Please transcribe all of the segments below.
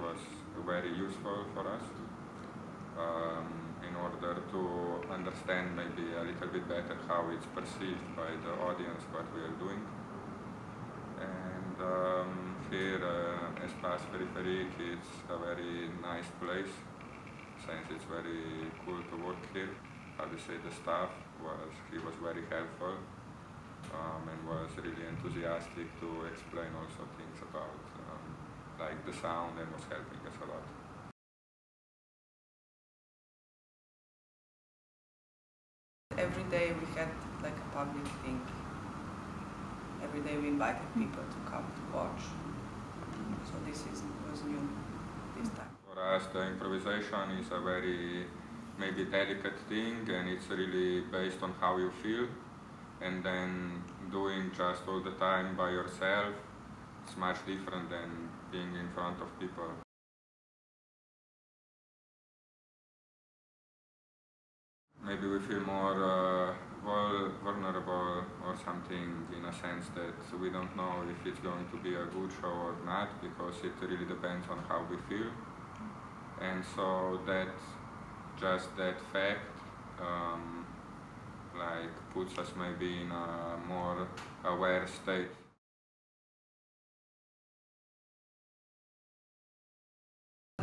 was very useful for us in order to understand maybe a little bit better how it's perceived by the audience what we are doing. And here Espace Périphérique is a very nice place, since it's very cool to work here. How to say, the staff was very helpful and was really enthusiastic to explain also things about like the sound, and was helping us a lot. Every day we had like a public thing. Every day we invited people to come to watch. So this was new this time. For us, the improvisation is a very maybe delicate thing, and it's really based on how you feel. And then doing just all the time by yourself, it's much different than being in front of people. Maybe we feel more vulnerable or something, in a sense that we don't know if it's going to be a good show or not, because it really depends on how we feel. And so that fact like puts us maybe in a more aware state.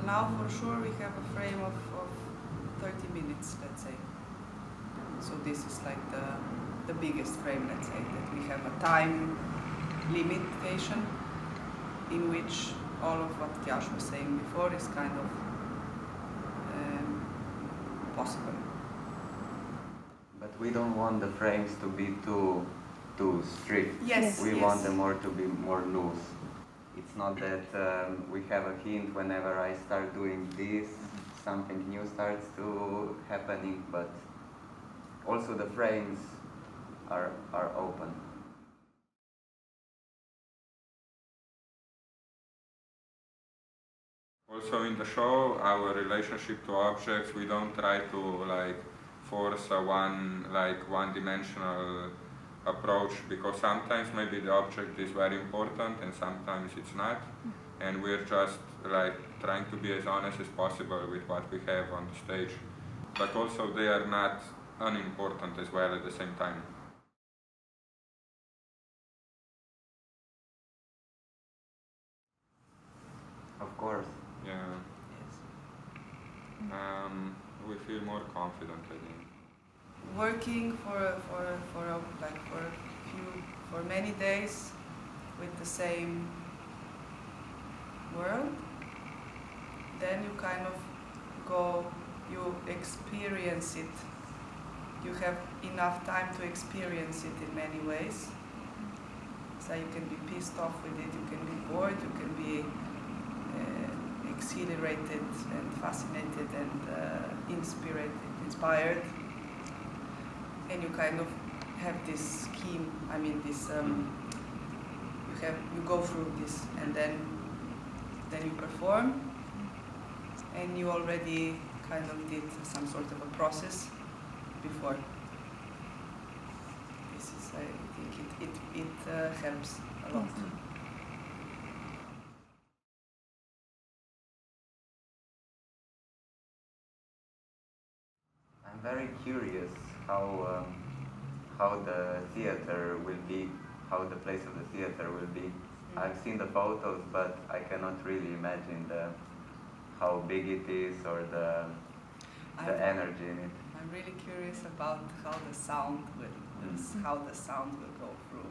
Now for sure we have a frame of 30 minutes, let's say. So this is like the biggest frame, let's say, that we have a time limitation in which all of what Tjaž was saying before is kind of possible. But we don't want the frames to be too strict. Yes. We want them more to be more loose. It's not that we have a hint whenever I start doing this, something new starts to happening, but also the frames are open. Also in the show, our relationship to objects, we don't try to like force a one-dimensional approach, because sometimes maybe the object is very important and sometimes it's not, and we're just like trying to be as honest as possible with what we have on the stage, but also they are not unimportant as well at the same time. Of course. Yeah. Yes. We feel more confident, I think. Working for many days with the same world, then you kind of you experience it. You have enough time to experience it in many ways. So you can be pissed off with it, you can be bored, you can be exhilarated and fascinated and inspired, and you kind of have this scheme. I mean, this you go through this, and then you perform, and you already kind of did some sort of a process before. This is, I think, it helps a lot. I'm very curious how the theater will be, how the place of the theater will be. I've seen the photos, but I cannot really imagine how big it is or the energy in it. I'm really curious about how the sound will go through.